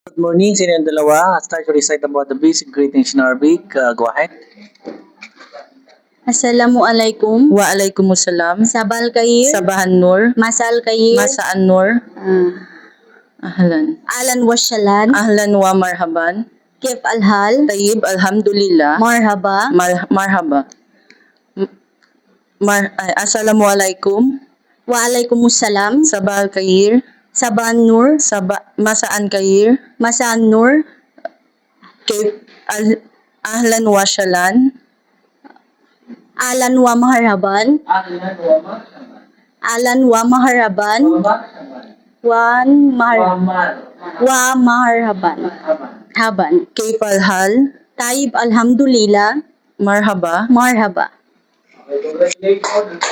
Good morning, sino yung dalawa? Start to recite about the basic greetings in Arabic. Go ahead. Assalamualaikum. Waalaikumsalam. Sabal kair. Sabahan nur. Masal kair. Masaan nur. Ahlan. Alan washalan. Ahlan wa marhaban. Kif alhal. Tayyib alhamdulillah. Marhaba. Marhaba. Assalamualaikum. Waalaikumsalam. Sabah kair. Saban nur. Masaan kair. Masaan nur. Ahlan wa shalan. Alan wa maharaban. Alan wa maharaban. Wa maharaban. Haban. Kayf alhal. Tayyib alhamdulillah. Marhaba. Marhaba. Congratulations.